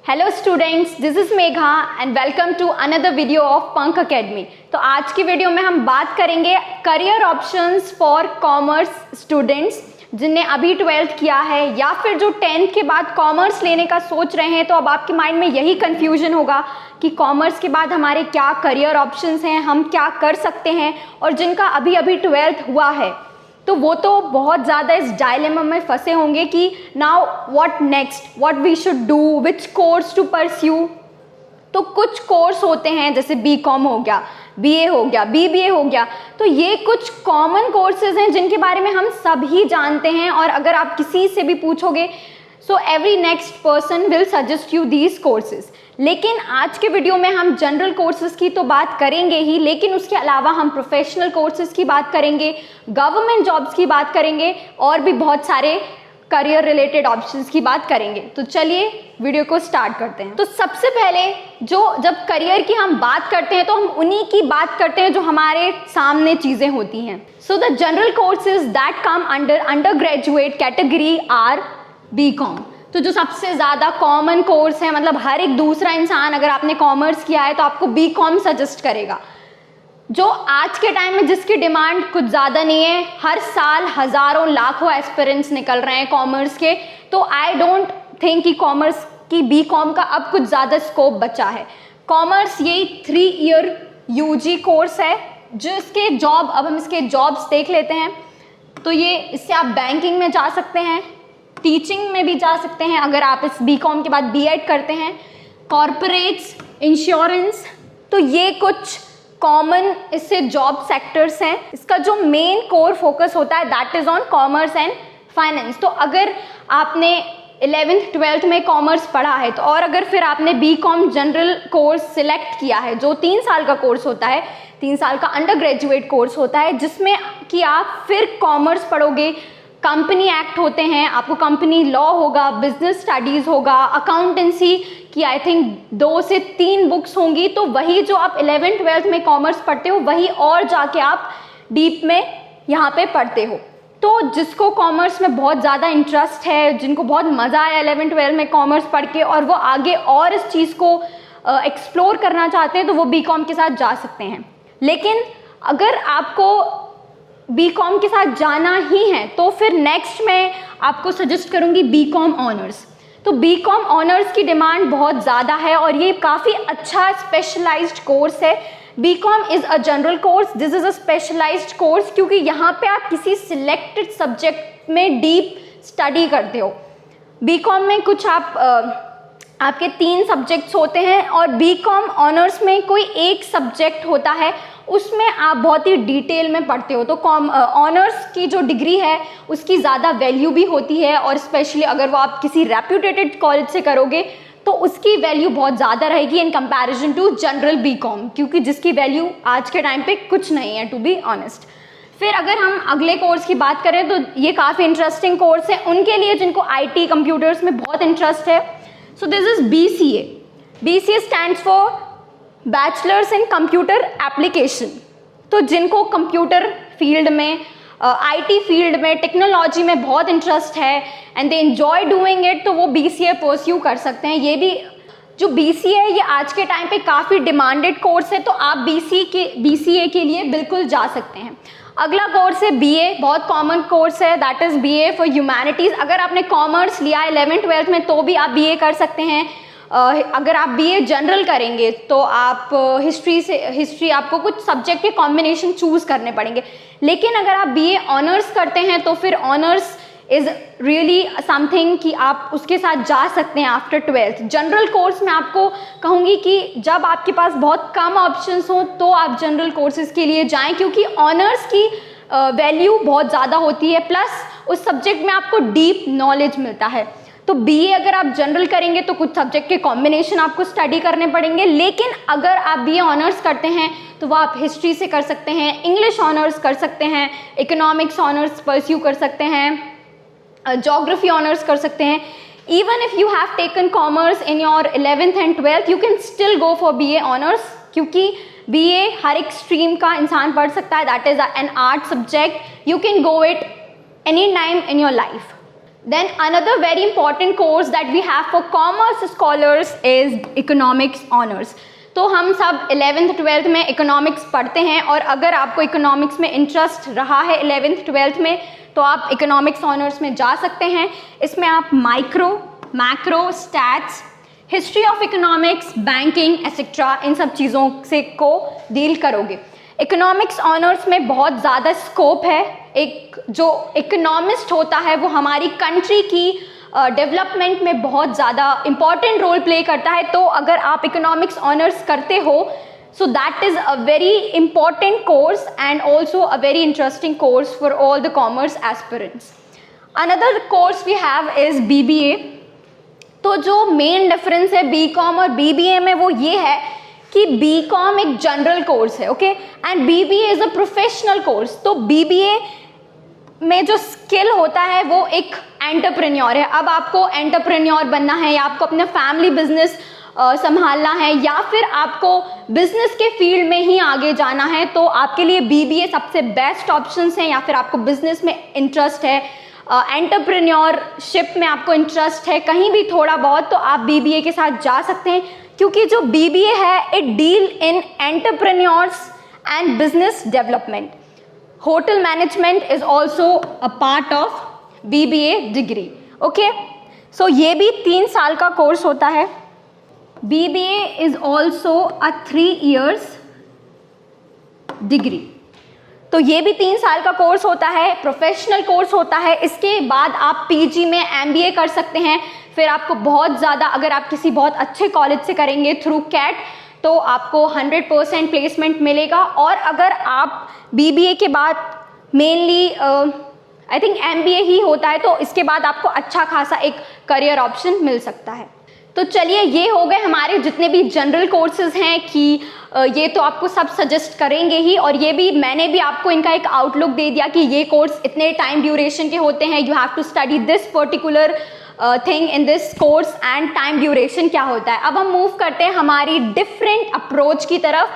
Hello students, this is Megha and welcome to another video of Pankh academy. तो आज की video में हम बात करेंगे career options for commerce students जिनने अभी 12th किया है या फिर जो 10th के बाद कॉमर्स लेने का सोच रहे हैं। तो अब आपके माइंड में यही कन्फ्यूजन होगा कि कॉमर्स के बाद हमारे क्या करियर ऑप्शंस हैं, हम क्या कर सकते हैं। और जिनका अभी 12th हुआ है तो वो तो बहुत ज़्यादा इस डायलेमा में फंसे होंगे कि now what next, what we should do, which course to pursue. तो कुछ कोर्स होते हैं जैसे बीकॉम हो गया, बीए हो गया, बीबीए हो गया। तो ये कुछ कॉमन कोर्सेज हैं जिनके बारे में हम सभी जानते हैं और अगर आप किसी से भी पूछोगे so every next person will suggest you these courses. लेकिन आज के वीडियो में हम जनरल कोर्सेज की तो बात करेंगे ही, लेकिन उसके अलावा हम प्रोफेशनल कोर्सेज की बात करेंगे, गवर्नमेंट जॉब्स की बात करेंगे और भी बहुत सारे करियर रिलेटेड ऑप्शंस की बात करेंगे। तो चलिए वीडियो को स्टार्ट करते हैं। तो सबसे पहले जब करियर की हम बात करते हैं तो हम उन्हीं की बात करते हैं जो हमारे सामने चीज़ें होती हैं। So the general courses that come undergraduate category are BCom. तो जो सबसे ज़्यादा कॉमन कोर्स है, मतलब हर एक दूसरा इंसान अगर आपने कॉमर्स किया है तो आपको बीकॉम सजेस्ट करेगा। जो आज के टाइम में जिसकी डिमांड कुछ ज़्यादा नहीं है, हर साल हज़ारों लाखों एस्पिरेंट्स निकल रहे हैं कॉमर्स के। तो आई डोंट थिंक कि कॉमर्स की बीकॉम का अब कुछ ज़्यादा स्कोप बचा है। कॉमर्स यही 3 ईयर यूजी कोर्स है जिसके जॉब, अब हम इसके जॉब्स देख लेते हैं। तो ये इससे आप बैंकिंग में जा सकते हैं, टीचिंग में भी जा सकते हैं अगर आप इस बीकॉम के बाद बीएड करते हैं, कॉर्पोरेट्स, इंश्योरेंस। तो ये कुछ कॉमन इससे जॉब सेक्टर्स हैं। इसका जो मेन कोर फोकस होता है that is on commerce and finance. तो अगर आपने 11th 12th में कॉमर्स पढ़ा है तो और अगर फिर आपने बीकॉम जनरल कोर्स सिलेक्ट किया है जो 3 साल का कोर्स होता है, 3 साल का अंडर ग्रेजुएट कोर्स होता है जिसमें कि आप फिर कॉमर्स पढ़ोगे, कंपनी एक्ट होते हैं, आपको कंपनी लॉ होगा, बिजनेस स्टडीज़ होगा, अकाउंटेंसी की आई थिंक 2 से 3 बुक्स होंगी। तो वही जो आप 11th 12th में कॉमर्स पढ़ते हो वही और जाके आप डीप में यहाँ पे पढ़ते हो। तो जिसको कॉमर्स में बहुत ज़्यादा इंटरेस्ट है, जिनको बहुत मज़ा आया 11th 12th में कॉमर्स पढ़ के और वो आगे और इस चीज़ को एक्सप्लोर करना चाहते हैं तो वो बीकॉम के साथ जा सकते हैं। लेकिन अगर आपको बीकॉम के साथ जाना ही है तो फिर नेक्स्ट मैं आपको सजेस्ट करूंगी बीकॉम ऑनर्स। तो बीकॉम ऑनर्स की डिमांड बहुत ज़्यादा है और ये काफ़ी अच्छा स्पेशलाइज्ड कोर्स है। BCom is a general course, this is a specialised course क्योंकि यहाँ पे आप किसी सिलेक्टेड सब्जेक्ट में डीप स्टडी करते हो। बीकॉम में कुछ आपके 3 सब्जेक्ट्स होते हैं और बीकॉम ऑनर्स में कोई एक सब्जेक्ट होता है, उसमें आप बहुत ही डिटेल में पढ़ते हो। तो ऑनर्स की जो डिग्री है उसकी ज़्यादा वैल्यू भी होती है और स्पेशली अगर वो आप किसी रेप्यूटेटेड कॉलेज से करोगे तो उसकी वैल्यू बहुत ज़्यादा रहेगी in comparison to general BCom, क्योंकि जिसकी वैल्यू आज के टाइम पे कुछ नहीं है टू बी ऑनेस्ट। फिर अगर हम अगले कोर्स की बात करें तो ये काफ़ी इंटरेस्टिंग कोर्स है उनके लिए जिनको IT कंप्यूटर्स में बहुत इंटरेस्ट है। So this is BCA। BCA stands for bachelors in computer application. तो जिनको कंप्यूटर फील्ड में, IT फील्ड में, टेक्नोलॉजी में बहुत इंटरेस्ट है and they enjoy doing it तो वो BCA परस्यू कर सकते हैं। ये भी जो BCA है ये आज के टाइम पे काफ़ी डिमांडेड कोर्स है तो आप BCA के लिए बिल्कुल जा सकते हैं। अगला कोर्स है BA, बहुत कॉमन कोर्स है, that is BA for humanities. अगर आपने कॉमर्स लिया 11th 12th में तो भी आप BA कर सकते हैं। अगर आप BA जनरल करेंगे तो आप हिस्ट्री आपको कुछ सब्जेक्ट के कॉम्बिनेशन चूज़ करने पड़ेंगे। लेकिन अगर आप BA ऑनर्स करते हैं तो फिर ऑनर्स इज़ रियली समथिंग कि आप उसके साथ जा सकते हैं आफ्टर 12th। जनरल कोर्स में आपको कहूँगी कि जब आपके पास बहुत कम ऑप्शंस हो तो आप जनरल कोर्सेज़ के लिए जाएं क्योंकि ऑनर्स की वैल्यू बहुत ज़्यादा होती है, प्लस उस सब्जेक्ट में आपको डीप नॉलेज मिलता है। तो BA अगर आप जनरल करेंगे तो कुछ सब्जेक्ट के कॉम्बिनेशन आपको स्टडी करने पड़ेंगे, लेकिन अगर आप BA ऑनर्स करते हैं तो वो आप हिस्ट्री से कर सकते हैं, इंग्लिश ऑनर्स कर सकते हैं, इकोनॉमिक्स ऑनर्स परस्यू कर सकते हैं, ज्योग्राफी ऑनर्स कर सकते हैं। Even if you have taken commerce in your 11th and 12th you can still go for BA honours क्योंकि BA हर एक स्ट्रीम का इंसान पढ़ सकता है, that is an art subject, you can go it any time in your life. Then another very important course that we have for commerce scholars is economics honors. तो हम सब 11th 12th में economics पढ़ते हैं, और अगर आपको economics में इंटरेस्ट रहा है 11th 12th में तो आप इकोनॉमिक्स ऑनर्स में जा सकते हैं. इसमें आप micro, macro, stats, history of economics, banking etcetera, इन सब चीज़ों से को डील करोगे. इकोनॉमिक्स ऑनर्स में बहुत ज़्यादा स्कोप है. एक जो इकोनॉमिस्ट होता है वो हमारी कंट्री की डेवलपमेंट में बहुत ज़्यादा इम्पॉर्टेंट रोल प्ले करता है. तो अगर आप इकोनॉमिक्स ऑनर्स करते हो, so that is a very important course and also a very interesting course for all the commerce aspirants. Another course we have is BBA. तो जो मेन डिफरेंस है BCom और BBA में वो ये है कि BCom एक जनरल कोर्स है, okay, and BBA is a professional course. तो BBA में जो स्किल होता है वो एक एंटरप्रेन्योर है. अब आपको एंटरप्रेन्योर बनना है, या आपको अपना फैमिली बिजनेस संभालना है, या फिर आपको बिजनेस के फील्ड में ही आगे जाना है, तो आपके लिए BBA सबसे बेस्ट ऑप्शंस हैं. या फिर आपको बिजनेस में इंटरेस्ट है, एंटरप्रेन्योरशिप में आपको इंटरेस्ट है कहीं भी थोड़ा बहुत, तो आप BBA के साथ जा सकते हैं. क्योंकि जो BBA है it deal in entrepreneurs and business development. Hotel management is also a part of BBA degree, okay. So ये भी 3 साल का कोर्स होता है. BBA is also a 3 years degree. तो ये भी 3 साल का कोर्स होता है, प्रोफेशनल कोर्स होता है. इसके बाद आप PG में MBA कर सकते हैं. फिर आपको बहुत ज़्यादा, अगर आप किसी बहुत अच्छे कॉलेज से करेंगे थ्रू CAT, तो आपको 100% प्लेसमेंट मिलेगा. और अगर आप BBA के बाद मेनली आई थिंक MBA ही होता है, तो इसके बाद आपको अच्छा खासा एक करियर ऑप्शन मिल सकता है. तो चलिए, ये हो गए हमारे जितने भी जनरल कोर्सेज हैं कि ये तो आपको सब सजेस्ट करेंगे ही, और ये भी मैंने भी आपको इनका एक आउटलुक दे दिया कि ये कोर्स इतने टाइम ड्यूरेशन के होते हैं. You have to study this particular thing in this course and time duration क्या होता है. अब हम मूव करते हैं हमारी डिफरेंट अप्रोच की तरफ,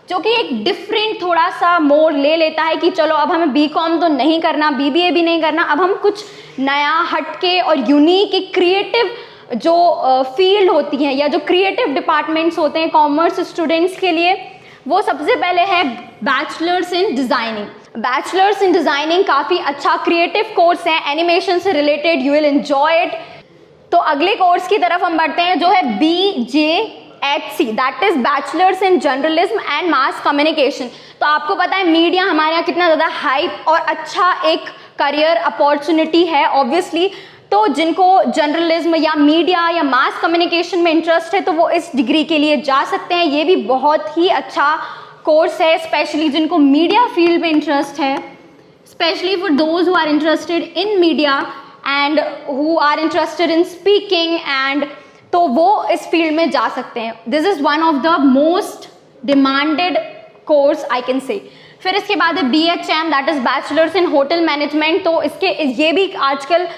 जो कि एक डिफरेंट थोड़ा सा मोड़ ले लेता है कि चलो अब हमें BCom तो नहीं करना, BBA भी नहीं करना, अब हम कुछ नया हटके और यूनिक एक क्रिएटिव जो फील्ड होती हैं या जो क्रिएटिव डिपार्टमेंट्स होते हैं कॉमर्स स्टूडेंट्स के लिए, वो सबसे पहले है bachelors in designing. Bachelors in designing काफ़ी अच्छा क्रिएटिव कोर्स है, एनिमेशन से related, you will enjoy it. तो अगले कोर्स की तरफ हम बढ़ते हैं जो है BJHC, that is bachelors in journalism and mass communication. तो आपको पता है मीडिया हमारे यहाँ कितना ज़्यादा हाइप और अच्छा एक करियर अपॉर्चुनिटी है ऑब्वियसली. तो जिनको जर्नलिज्म या मीडिया या मास कम्युनिकेशन में इंटरेस्ट है तो वो इस डिग्री के लिए जा सकते हैं. ये भी बहुत ही अच्छा कोर्स है, स्पेशली जिनको मीडिया फील्ड में इंटरेस्ट है, specially for those who are interested in media and who are interested in speaking and, तो वो इस फील्ड में जा सकते हैं. This is one of the most demanded course I can say. फिर इसके बाद है BHM, that is bachelors in hotel management. तो इसके ये भी आजकल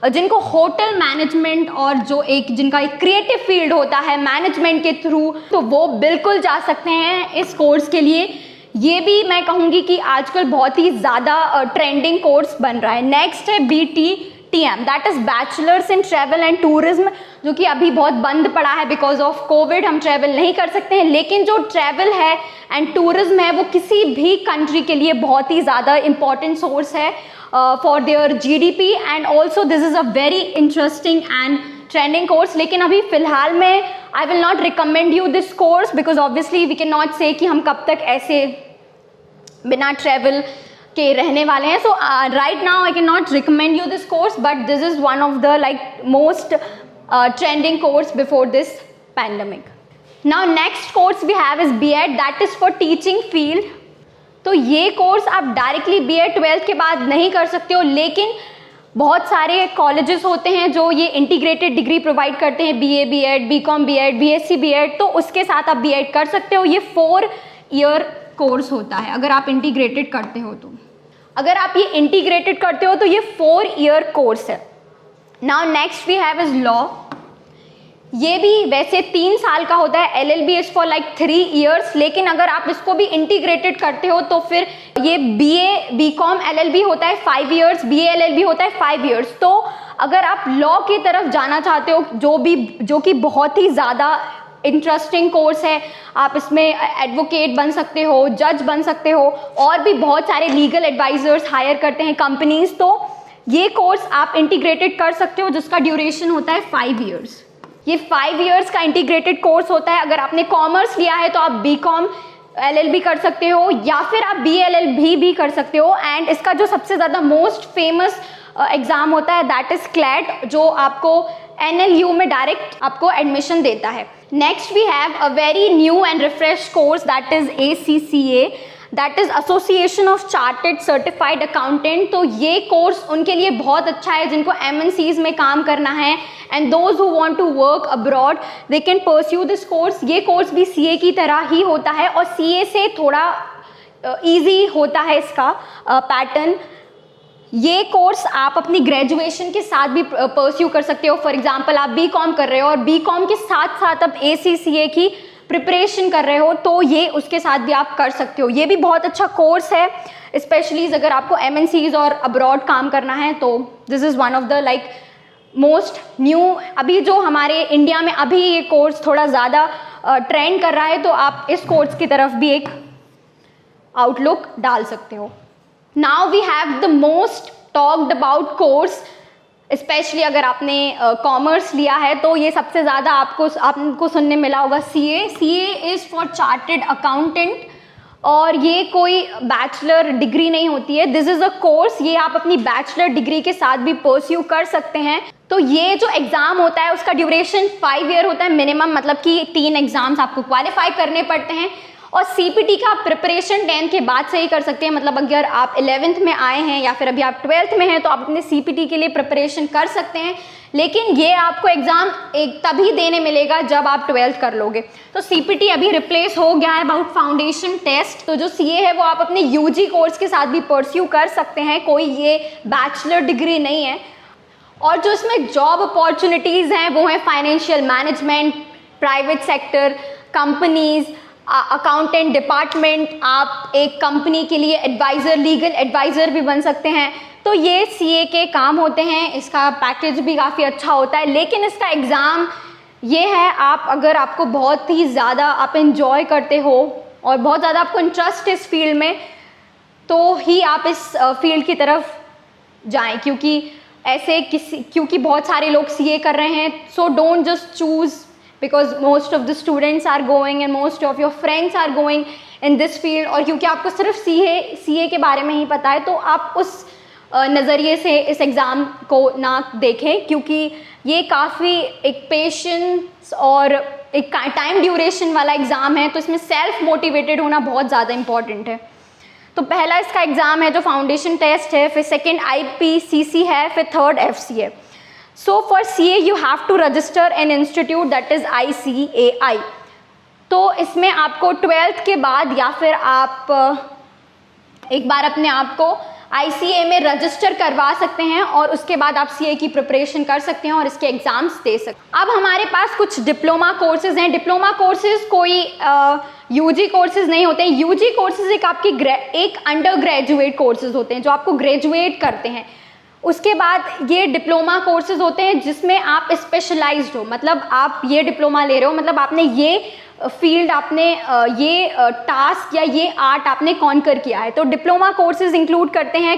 जिनको होटल मैनेजमेंट और जो एक जिनका एक क्रिएटिव फील्ड होता है मैनेजमेंट के थ्रू, तो वो बिल्कुल जा सकते हैं इस कोर्स के लिए. ये भी मैं कहूँगी कि आजकल बहुत ही ज़्यादा ट्रेंडिंग कोर्स बन रहा है. नेक्स्ट है BTTM, that is bachelors in travel and tourism, जो कि अभी बहुत बंद पड़ा है बिकॉज ऑफ कोविड. हम ट्रैवल नहीं कर सकते हैं, लेकिन जो ट्रैवल है एंड टूरिज्म है वो किसी भी कंट्री के लिए बहुत ही ज़्यादा इंपॉर्टेंट सोर्स है for their GDP and also this is a very interesting and trending course. लेकिन अभी फ़िलहाल में I will not recommend you this course because obviously we cannot say कि हम कब तक ऐसे बिना ट्रैवल के रहने वाले हैं. So right now I cannot recommend you this course, but this is one of the like most trending course before this pandemic. Now next course we have is B.Ed, that is for teaching field. तो ये course आप directly B.Ed 12th के बाद नहीं कर सकते हो, लेकिन बहुत सारे कॉलेजेस होते हैं जो ये इंटीग्रेटेड डिग्री प्रोवाइड करते हैं, BA B.Ed, BCom B.Ed, BSc B.Ed, तो उसके साथ आप B.Ed कर सकते हो. ये 4 year कोर्स होता है अगर आप इंटीग्रेटेड करते हो तो. अगर आप ये इंटीग्रेटेड करते हो तो ये 4 year कोर्स है. Now next we have is law. ये भी वैसे 3 साल का होता है, LLB is for like 3 years, लेकिन अगर आप इसको भी इंटीग्रेटेड करते हो तो फिर ये BA BCom LLB होता है 5 years, BA LLB होता है 5 years. तो अगर आप लॉ की तरफ जाना चाहते हो, जो कि बहुत ही ज़्यादा इंटरेस्टिंग कोर्स है, आप इसमें एडवोकेट बन सकते हो, जज बन सकते हो, और भी बहुत सारे लीगल एडवाइजर्स हायर करते हैं कंपनीज, तो ये कोर्स आप इंटीग्रेटेड कर सकते हो जिसका ड्यूरेशन होता है 5 ईयर्स। ये 5 ईयर्स का इंटीग्रेटेड कोर्स होता है। अगर आपने कॉमर्स लिया है तो आप BCom LLB कर सकते हो या फिर आप BLLB भी कर सकते हो। एंड इसका जो सबसे ज़्यादा मोस्ट फेमस एग्ज़ाम होता है दैट इज़ CLAT, जो आपको NLU में डायरेक्ट आपको एडमिशन देता है। Next we have a very new and refresh course that is ACCA, that is association of chartered certified accountant. तो ये कोर्स उनके लिए बहुत अच्छा है जिनको MNCs में काम करना है, and those who want to work abroad they can pursue this course. ये कोर्स भी CA की तरह ही होता है और CA से थोड़ा ईजी होता है इसका पैटर्न। ये कोर्स आप अपनी ग्रेजुएशन के साथ भी परस्यू कर सकते हो। फॉर एग्जांपल आप BCom कर रहे हो और BCom के साथ साथ आप ACCA की प्रिपरेशन कर रहे हो, तो ये उसके साथ भी आप कर सकते हो। ये भी बहुत अच्छा कोर्स है, स्पेशली अगर आपको MNCs और अब्रॉड काम करना है, तो this is one of the like most new, अभी जो हमारे इंडिया में अभी ये कोर्स थोड़ा ज़्यादा ट्रेंड कर रहा है, तो आप इस कोर्स की तरफ भी एक आउटलुक डाल सकते हो। Now we have the most talked about course, specially अगर आपने कॉमर्स लिया है तो ये सबसे ज़्यादा आपको सुनने मिला होगा CA is for chartered accountant, और ये कोई बैचलर डिग्री नहीं होती है। दिस इज़ अ कोर्स, ये आप अपनी बैचलर डिग्री के साथ भी परस्यू कर सकते हैं। तो ये जो एग्ज़ाम होता है उसका ड्यूरेशन 5 ईयर होता है मिनिमम, मतलब कि 3 एग्ज़ाम्स आपको क्वालिफाई करने पड़ते हैं। और CPT का प्रिपरेशन 10th के बाद से ही कर सकते हैं, मतलब अगर आप 11th में आए हैं या फिर अभी आप 12th में हैं तो आप अपने CPT के लिए प्रिपरेशन कर सकते हैं, लेकिन ये आपको एग्ज़ाम एक तभी देने मिलेगा जब आप 12th कर लोगे। तो CPT अभी रिप्लेस हो गया है अबाउट फाउंडेशन टेस्ट। तो जो CA है वो आप अपने UG कोर्स के साथ भी परस्यू कर सकते हैं, कोई ये बैचलर डिग्री नहीं है। और जो इसमें जॉब अपॉर्चुनिटीज़ हैं वो हैं financial management, private sector, companies, accountant department, आप एक कंपनी के लिए एडवाइज़र, लीगल एडवाइज़र भी बन सकते हैं। तो ये CA के काम होते हैं। इसका पैकेज भी काफ़ी अच्छा होता है, लेकिन इसका एग्ज़ाम ये है, आप अगर आपको बहुत ही ज़्यादा आप इन्जॉय करते हो और बहुत ज़्यादा आपको इंटरेस्ट इस फील्ड में, तो ही आप इस फील्ड की तरफ जाएं, क्योंकि बहुत सारे लोग CA कर रहे हैं। So don't just choose because most of the students are going and most of your friends are going in this field, और क्योंकि आपको सिर्फ CA के बारे में ही पता है, तो आप उस नज़रिए से इस एग्ज़ाम को ना देखें, क्योंकि ये काफ़ी एक पेशेंस और एक टाइम ड्यूरेशन वाला एग्ज़ाम है। तो इसमें सेल्फ मोटिवेटेड होना बहुत ज़्यादा इंपॉर्टेंट है। तो पहला इसका एग्ज़ाम है जो फाउंडेशन टेस्ट है, फिर सेकेंड IPCC है, फिर थर्ड FC है। So for CA you have to register an institute that is ICAI। तो इसमें आपको 12th के बाद या फिर आप एक बार अपने आप को ICA में रजिस्टर करवा सकते हैं और उसके बाद आप CA की प्रिपरेशन कर सकते हैं और इसके एग्ज़ाम्स दे सकते हैं। अब हमारे पास कुछ डिप्लोमा कोर्सेज़ हैं। डिप्लोमा कोर्सेज़ कोई UG कोर्सेज़ नहीं होते हैं। UG कोर्सेज़ एक अंडर ग्रेजुएट कोर्सेज़ होते हैं जो आपको ग्रेजुएट करते हैं। उसके बाद ये डिप्लोमा कोर्सेज होते हैं जिसमें आप स्पेशलाइज्ड हो, मतलब आप ये डिप्लोमा ले रहे हो, मतलब आपने ये फील्ड, आपने ये टास्क या ये आर्ट आपने कॉन्कर किया है। तो डिप्लोमा कोर्सेज इंक्लूड करते हैं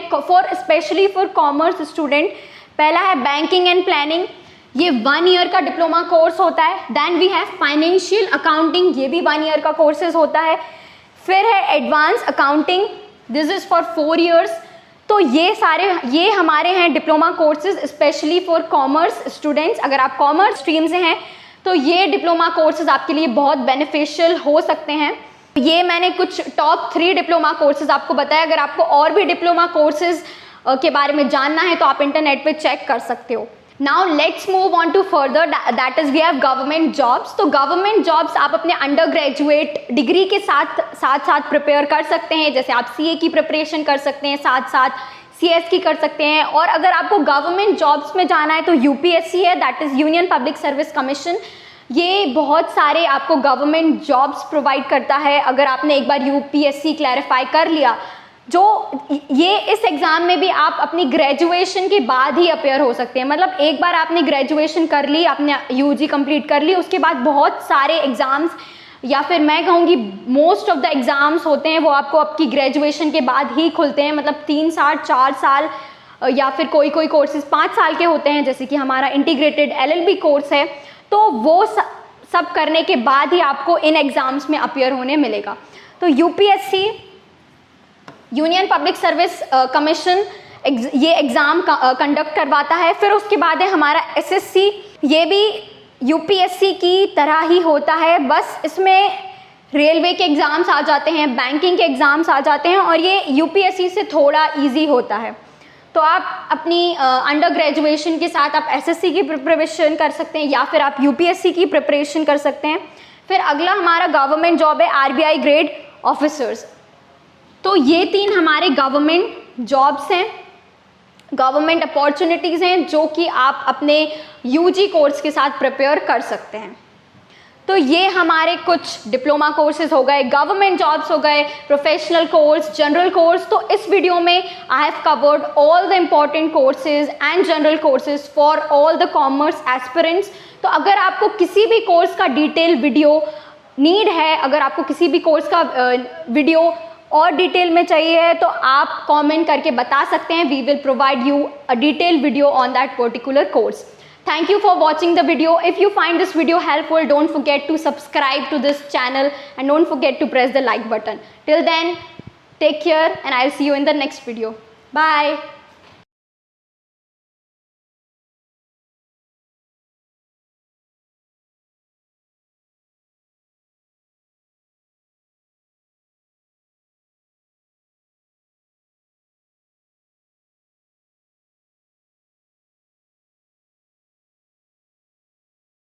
स्पेशली फॉर कॉमर्स स्टूडेंट। पहला है बैंकिंग एंड प्लानिंग, ये 1 ईयर का डिप्लोमा कोर्स होता है। Then we have financial accounting, ये भी 1 ईयर का कोर्सेज होता है। फिर है advance accounting, this is for 4 years. तो ये हमारे हैं diploma courses specially for commerce students. अगर आप कॉमर्स स्ट्रीम से हैं तो ये डिप्लोमा कोर्सेज आपके लिए बहुत बेनिफिशियल हो सकते हैं। ये मैंने कुछ टॉप 3 डिप्लोमा कोर्सेज आपको बताया। अगर आपको और भी डिप्लोमा कोर्सेज के बारे में जानना है तो आप इंटरनेट पे चेक कर सकते हो। Now let's move on to further, that is we have government jobs. तो गवर्नमेंट जॉब्स आप अपने अंडर ग्रेजुएट डिग्री के साथ प्रिपेयर कर सकते हैं। जैसे आप CA की प्रिपरेशन कर सकते हैं, साथ साथ CS की कर सकते हैं। और अगर आपको गवर्नमेंट जॉब्स में जाना है तो UPSC है, that is union public service commission. ये बहुत सारे आपको गवर्नमेंट जॉब्स प्रोवाइड करता है। अगर आपने एक बार UPSC क्लैरिफाई कर लिया जो ये इस एग्ज़ाम में भी आप अपनी ग्रेजुएशन के बाद ही अपेयर हो सकते हैं। मतलब एक बार आपने ग्रेजुएशन कर ली, आपने यूजी कंप्लीट कर ली, उसके बाद बहुत सारे एग्ज़ाम्स या फिर मैं कहूँगी मोस्ट ऑफ द एग्ज़ाम्स होते हैं वो आपको आपकी ग्रेजुएशन के बाद ही खुलते हैं। मतलब 3 साल 4 साल या फिर कोई कोर्सेज 5 साल के होते हैं, जैसे कि हमारा इंटीग्रेटेड LLB कोर्स है। तो वो सब करने के बाद ही आपको इन एग्ज़ाम्स में अपियर होने मिलेगा। तो UPSC union public service commission ये एग्ज़ाम कंडक्ट करवाता है। फिर उसके बाद है हमारा SSC, ये भी UPSC की तरह ही होता है, बस इसमें रेलवे के एग्ज़ाम्स आ जाते हैं, बैंकिंग के एग्ज़ाम्स आ जाते हैं और ये UPSC से थोड़ा इजी होता है। तो आप अपनी अंडर ग्रेजुएशन के साथ आप SSC की प्रिपरेशन कर सकते हैं या फिर आप UPSC की प्रिपरेशन कर सकते हैं। फिर अगला हमारा गवर्नमेंट जॉब है RBI ग्रेड ऑफिसर्स। तो ये 3 हमारे गवर्नमेंट जॉब्स हैं, गवर्नमेंट अपॉर्चुनिटीज़ हैं जो कि आप अपने UG कोर्स के साथ प्रिपेयर कर सकते हैं। तो ये हमारे कुछ डिप्लोमा कोर्सेज हो गए, गवर्नमेंट जॉब्स हो गए, प्रोफेशनल कोर्स, जनरल कोर्स। तो इस वीडियो में I have covered all the important courses and general courses for all the commerce aspirants. तो अगर आपको किसी भी कोर्स का डिटेल वीडियो नीड है, अगर आपको किसी भी कोर्स का वीडियो और डिटेल में चाहिए है तो आप कमेंट करके बता सकते हैं। We will provide you a detail video on that particular course. Thank you for watching the video. If you find this video helpful, don't forget to subscribe to this channel and don't forget to press the like button. Till then, take care and I'll see you in the next video. Bye.